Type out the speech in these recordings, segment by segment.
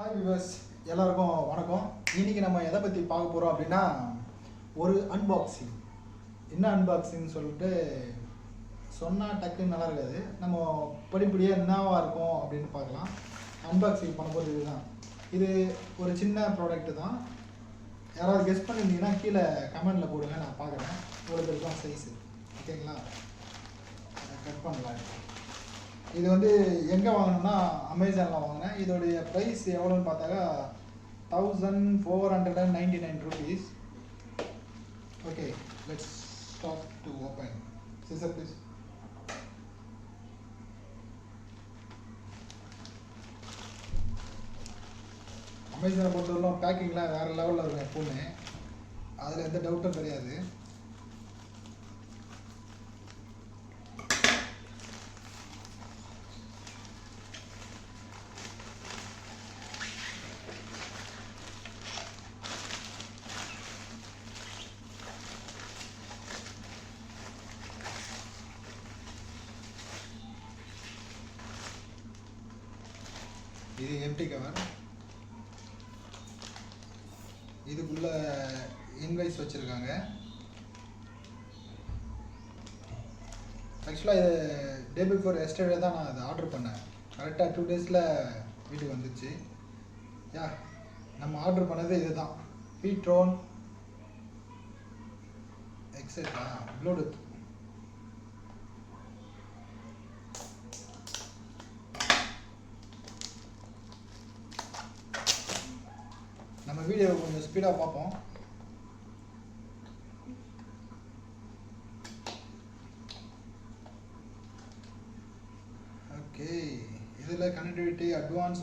Hi viewers, எல்லாருக்கும் வணக்கம். இன்னைக்கு நம்ம எதை பற்றி பார்க்க போகிறோம் அப்படின்னா ஒரு அன்பாக்சிங். என்ன அன்பாக்சிங்னு சொல்லிட்டு சொன்னால் டக்குன்னு நல்லா இருக்காது. நம்ம படிப்படியாக என்னவா இருக்கும் அப்படின்னு பார்க்கலாம். அன்பாக்சிங் பண்ணும்போது இதுதான். இது ஒரு சின்ன ப்ராடக்ட்டு தான். யாராவது கெஸ் பண்ணியிருந்தீங்கன்னா கீழே கமெண்டில் போடுங்க, நான் பார்க்குறேன். இவ்வளோ பேர் தான் சைஸு, ஓகேங்களா? கட் பண்ணலாம். இது வந்து எங்கே வாங்கினோம்னா அமேசானில் வாங்கினேன். இதோடைய ப்ரைஸ் எவ்வளோன்னு பார்த்தாக்கா 1499 rupees. Okay, let's start to open. Scissor please. அமேசானை பொறுத்தவரைக்கும் பேக்கிங்லாம் வேறு லெவலில் இருக்கும் எப்போவுமே, அதில் எந்த டவுட்டும் கிடையாது. இது எம்டி கவர். இதுக்குள்ள இன்வைஸ் வச்சுருக்காங்க. ஆக்சுவலாக இது டே பிஃபோர் எஸ்டர்டே தான் நான் அதை ஆர்டர் பண்ணேன். கரெக்டாக 2 days வீட்டுக்கு வந்துச்சு. நம்ம ஆர்டர் பண்ணது இதுதான், pTrin எக்ஸெட்ரா ப்ளூடூத். நம்ம வீடியோவை கொஞ்சம் ஸ்பீடாக பார்ப்போம். ஓகே, இதில் connectivity, advance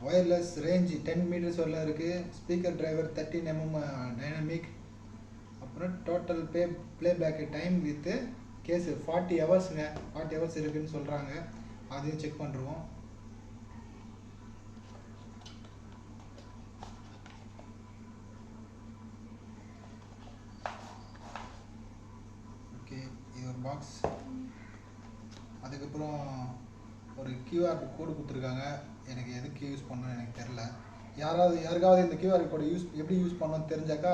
wireless range 10 meters வரல இருக்குது. Speaker driver 13 mm dynamic. அப்புறம் total playback time with case 40 hours-ங்க. 40 hours இருக்குதுன்னு சொல்கிறாங்க. அதையும் செக் பண்ணுறோம். பாக்ஸ். அதுக்கப்புறம் ஒரு கியூஆர் கோடு கொடுத்துருக்காங்க. எனக்கு எதுக்கு யூஸ் பண்ணணும்னு எனக்கு தெரில. யாருக்காவது இந்த கியூஆர் கோடு எப்படி யூஸ் பண்ணணும்னு தெரிஞ்சாக்கா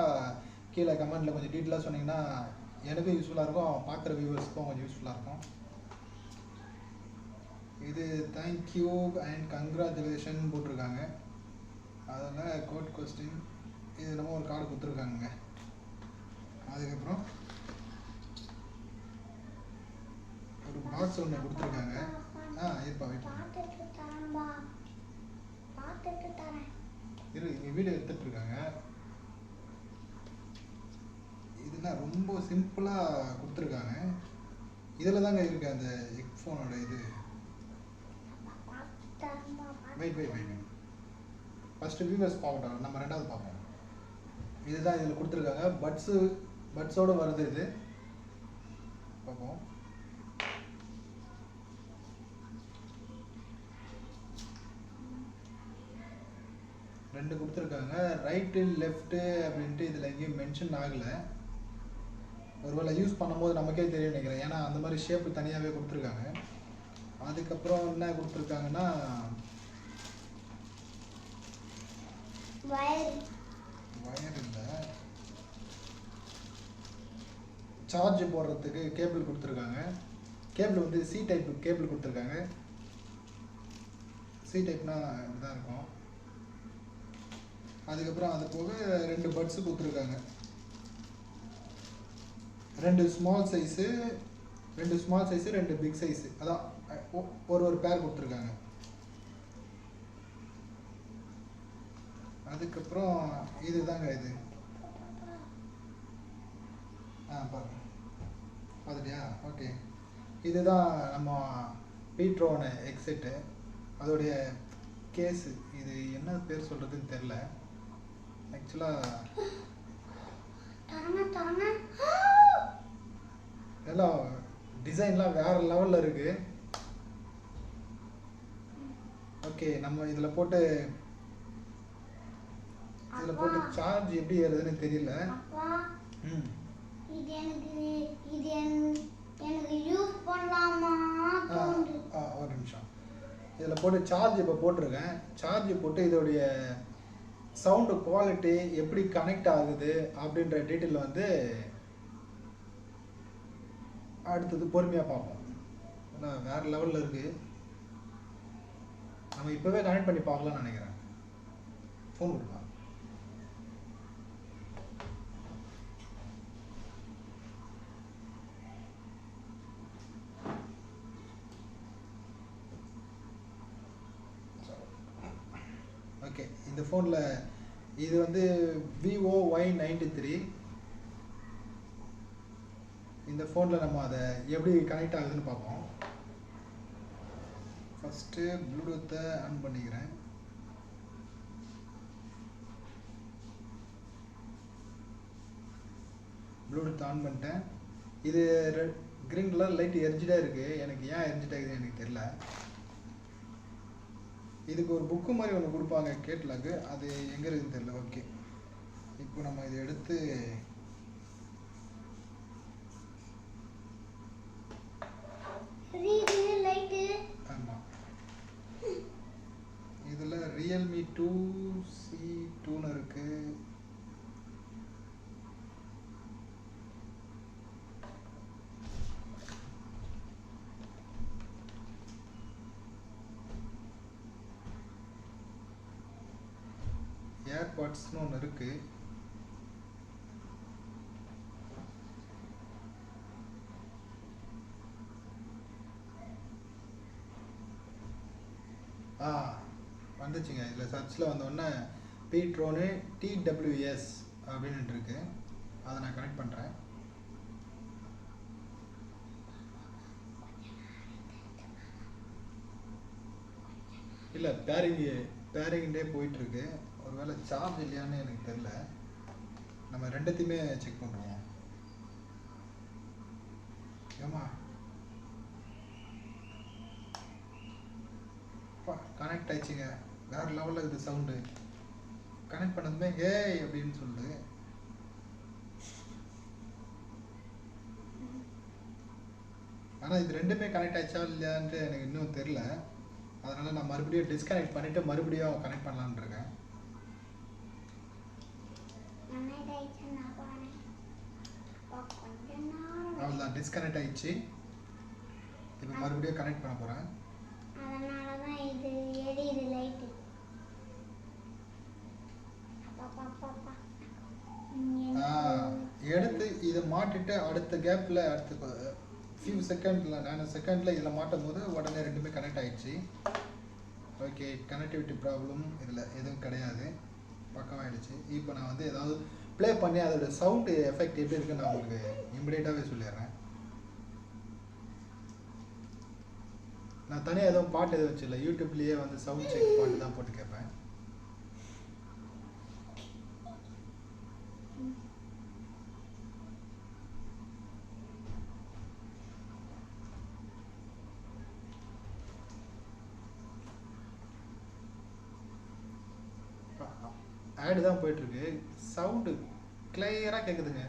கீழே கமெண்டில் கொஞ்சம் டீட்டெயிலாக சொன்னீங்கன்னா எனக்கும் யூஸ்ஃபுல்லாக இருக்கும், பார்க்குற வியூவர்ஸ்க்கும் கொஞ்சம் யூஸ்ஃபுல்லாக இருக்கும். இது தேங்க்யூ அண்ட் கங்க்ராச்சுலேஷன் போட்டிருக்காங்க. அதில் கோட் கொஸ்டின் இது நம்ம ஒரு கார்டு கொடுத்துருக்காங்க. அதுக்கப்புறம் ஒரு பாக்ஸ் ஒன்று கொடுத்துருக்காங்க. இருப்பா இரு, இங்கே வீடியோ எடுத்துகிட்டு இருக்காங்க. இதெல்லாம் ரொம்ப சிம்பிளாக கொடுத்துருக்காங்க. இதில் தாங்க இருக்கு அந்த ஹெட்ஃபோனோட இது. வெயிட் ஃபஸ்ட்டு வியூவர்ஸ் பார்க்கட்டும், நம்ம ரெண்டாவது பார்ப்போம். இதுதான் இதில் கொடுத்துருக்காங்க. பட்ஸோடு வருது. இது பார்ப்போம். ரெண்டு கொடுத்துருக்காங்க, ரைட்டு லெஃப்ட்டு அப்படின்ட்டு இதில் எங்கேயும் மென்ஷன் ஆகலை. ஒருவேளை யூஸ் பண்ணும்போது நமக்கே தெரியும் நினைக்கிறேன், ஏன்னா அந்த மாதிரி ஷேப்பு தனியாகவே கொடுத்துருக்காங்க. அதுக்கப்புறம் என்ன கொடுத்துருக்காங்கன்னா வயர் இல்லை, சார்ஜ் போடுறதுக்கு கேபிள் கொடுத்துருக்காங்க. கேபிள் வந்து சி டைப் கேபிள் கொடுத்துருக்காங்க. சி டைப்னா இப்படிதான் இருக்கும். அதுக்கப்புறம் அது போக 2 பட்ஸு கொடுத்துருக்காங்க. 2 ஸ்மால் சைஸு 2 பிக் சைஸு, அதான் ஒரு பேர் கொடுத்துருக்காங்க. அதுக்கப்புறம் இதுதாங்க இது. பாருங்க, பார்த்துட்டியா? ஓகே, இதுதான் நம்ம pTrin எக்ஸெட்டு, அதோடைய கேஸு. இது என்ன பேர் சொல்கிறதுன்னு தெரில. ஆக்சுவலாக எல்லாம் டிசைன்லாம் வேறு லெவலில் இருக்குது. ஓகே, நம்ம இதில் போட்டு சார்ஜ் எப்படி ஏறுதுன்னு தெரியல. ஒரு நிமிஷம். இதில் போட்டு சார்ஜ் இப்போ போட்டிருக்கேன். சார்ஜ் போட்டு இதோடைய சவுண்டு குவாலிட்டி எப்படி கனெக்ட் ஆகுது அப்படின்ற டீட்டெயில் வந்து அடுத்தது பொறுமையாக பார்ப்போம். ஆனால் வேறு லெவலில் இருக்குது. நம்ம இப்போவே கனெக்ட் பண்ணி பார்க்கலாம்னு நினைக்கிறேன். ஃபோன் கொடுக்கலாம். ஓகே, இந்த ஃபோனில் இது வந்து விவோ Y93. இந்த ஃபோனில் நம்ம அதை எப்படி கனெக்ட் ஆகுதுன்னு பார்ப்போம். ஃபஸ்ட்டு ப்ளூடூத்தை ஆன் பண்ணிக்கிறேன். ப்ளூடூத் ஆன் பண்ணிட்டேன். இது க்ரீன் கலர் லைட் எரிஞ்சிட்டே இருக்குது. எனக்கு ஏன் எரிஞ்சிட்டே இருக்குதுன்னு எனக்கு தெரியல. இதுக்கு ஒரு புக்கு மாதிரி ஒன்று கொடுப்பாங்க, கேட்லாக்கு. அது எங்கே இருக்குதுன்னு தெரியல. ஓகே, இப்போ நம்ம இதை எடுத்து ஆமாம், இதில் ரியல்மி 2C2ன்னு இருக்குது. ஏர்பாட்ஸ்னு ஒன்று இருக்குது. வந்துச்சுங்க. இதில் சர்ச்சில் வந்தோடனே pTrin TWS அப்படின்னு இருக்கு. அதை நான் கனெக்ட் பண்ணுறேன். இல்லை, பேரிங்டே போயிட்டுருக்கு. ஒருவேளை சார்ஜ் இல்லையான்னு எனக்கு தெரில. நம்ம ரெண்டுத்தையுமே செக் பண்ணுறோம். ஏமா கனெக்ட் ஆயிடுச்சுங்க. வேறு லெவலில் இருக்குது சவுண்டு. கனெக்ட் பண்ணதுமே ஏய் அப்படின்னு சொல்லுது. ஆனால் இது ரெண்டுமே கனெக்ட் ஆயிடுச்சா இல்லையான்ட்டு எனக்கு இன்னும் தெரில. அதனால் நான் மறுபடியும் டிஸ்கனெக்ட் பண்ணிவிட்டு மறுபடியும் கனெக்ட் பண்ணலான்னு இருக்கேன். அவ்வளோதான், டிஸ்கனெக்ட் ஆயிடுச்சு. இப்போ மறுபடியும் கனெக்ட் பண்ண போகிறேன். எடுத்து இதை மாட்டிட்டு அடுத்த கேப்பில் அடுத்த ஃபியூ செகண்டில் 9 செகண்டில் இதில் மாட்டும் போது உடனே ரெண்டுமே கனெக்ட் ஆகிடுச்சு. ஓகே, கனெக்டிவிட்டி ப்ராப்ளம் இதில் எதுவும் கிடையாது, பக்கமாகிடுச்சு. இப்போ நான் வந்து ஏதாவது ப்ளே பண்ணி அதோட சவுண்டு எஃபெக்ட் எப்படி இருக்குன்னு நான் உங்களுக்கு இமிடியேட்டாகவே சொல்லிடுறேன். நான் தனியாக எதுவும் பாட்டு எதுவும் வச்சிடல, யூடியூப்லேயே வந்து சவுண்ட் செக் பாட்டு தான் போட்டு கேட்பேன். ஆடு தான் போயிட்டுருக்கு. சவுண்டு கிளியராக கேட்குதுங்க.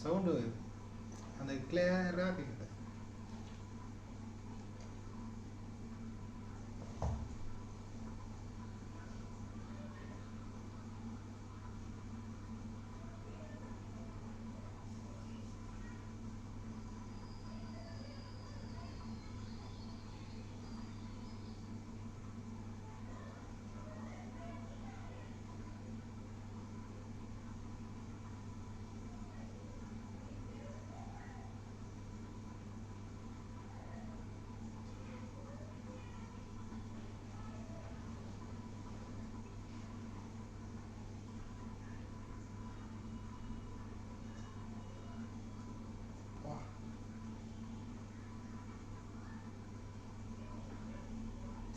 சவுண்டு அந்த கிளியராக கேட்குது.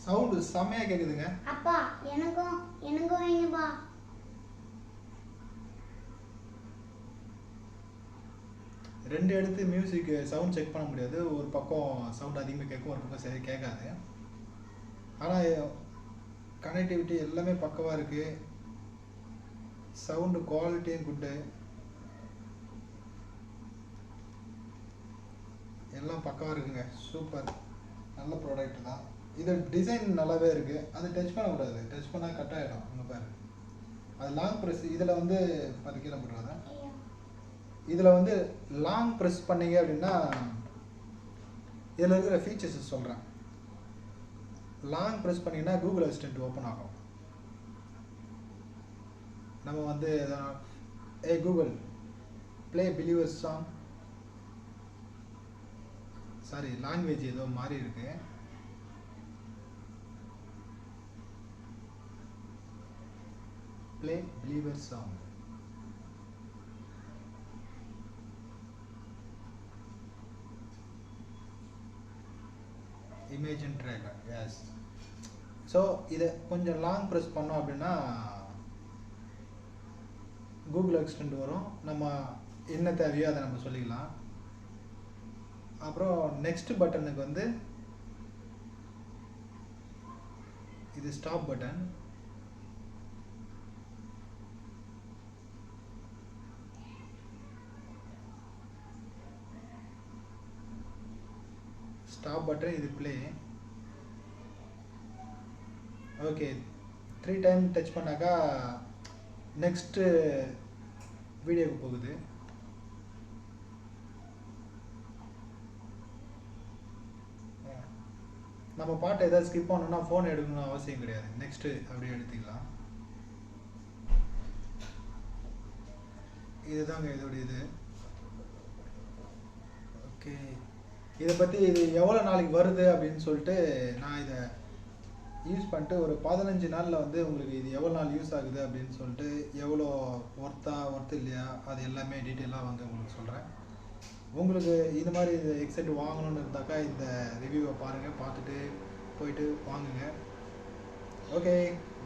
சவுண்டு செமையா கேக்குதுங்க. அப்பா எனக்கும் வைங்கப்பா. ரெண்டு எடுத்து மியூசிக் சவுண்ட் செக் பண்ண முடியாது. ஒரு பக்கம் சவுண்ட் அதிகமாக கேட்கும், ஒரு பக்கம் சரியாக கேட்காது. ஆனால் கனெக்டிவிட்டி எல்லாமே பக்கவாக இருக்குது. சவுண்டு குவாலிட்டியும் குட்டு. எல்லாம் பக்காவாக இருக்குங்க. சூப்பர், நல்ல ப்ராடக்ட் தான். இது டிசைன் நல்லாவே இருக்குது. அது டச் பண்ணக்கூடாது, டச் பண்ணால் கட் ஆகிடும். இங்கே பாரு, அது லாங் ப்ரெஸ். இதில் வந்து அது கீழே போட்டுறாத. இதில் வந்து லாங் ப்ரெஸ் பண்ணீங்க அப்படின்னா இதில் இருக்கிற ஃபீச்சர்ஸ் சொல்கிறேன். லாங் ப்ரெஸ் பண்ணிங்கன்னா கூகுள் அசிஸ்டன்ட் ஓப்பன் ஆகும். நம்ம வந்து hey Google play believers song, sorry language ஏதோ மாறி இருக்கு. Play believers song. Imagine Dragons, yes. So இதை கொஞ்சம் லாங் ப்ரெஸ் பண்ணோம் அப்படின்னா கூகுள் அசிஸ்டன்ட் வரும். நம்ம என்ன தேவையோ அதை நம்ம சொல்லிக்கலாம். அப்புறம் நெக்ஸ்ட் பட்டனுக்கு வந்து இது ஸ்டாப் பட்டன். ஸ்டாப் பட்டன், இது ப்ளே. ஓகே, 3 டைம் டச் பண்ணாக்கா நெக்ஸ்ட்டு வீடியோக்கு போகுது. நம்ம பாட்டை ஏதாவது ஸ்கிப் பண்ணணும்னா ஃபோன் எடுக்கணும்னு அவசியம் கிடையாது. நெக்ஸ்ட்டு அப்படியே எடுத்துக்கலாம். இதுதாங்க இதோட இது. ஓகே, இதை பற்றி இது எவ்வளோ நாளைக்கு வருது அப்படின்னு சொல்லிட்டு நான் இதை யூஸ் பண்ணிட்டு ஒரு 15 நாளில் வந்து உங்களுக்கு இது எவ்வளோ நாள் யூஸ் ஆகுது அப்படின்னு சொல்லிட்டு, எவ்வளோ ஒர்த்து இல்லையா, அது எல்லாமே டீட்டெயிலாக வந்து உங்களுக்கு சொல்கிறேன். உங்களுக்கு இந்த மாதிரி இது ஹெட்செட் வாங்கணும்னு இருந்தாக்கா இந்த ரிவ்யூவை பாருங்கள், பார்த்துட்டு போயிட்டு வாங்குங்க. Okay,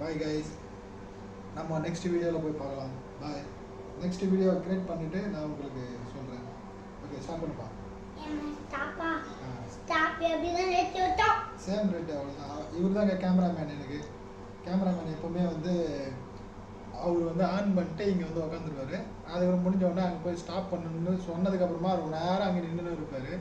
bye guys. நம்ம நெக்ஸ்ட் வீடியோவில் போய் பார்க்கலாம். பாய். நெக்ஸ்ட் வீடியோ கிரியேட் பண்ணிவிட்டு நான் உங்களுக்கு சொல்கிறேன். ஓகே, ஸ்டார்ட் பண்ணுப்பா. சேம் ரேட் அவ்வளோதான். இவர் தாங்க கேமராமேன். எனக்கு கேமராமேன் எப்போவுமே வந்து அவர் வந்து ஆன் பண்ணிட்டு இங்கே வந்து உக்காந்துருவார். அது முடிஞ்ச உடனே அங்கே போய் ஸ்டாப் பண்ணணும்னு சொன்னதுக்கப்புறமா ரொம்ப நேரம் அங்கே நின்றுன்னு இருப்பார்.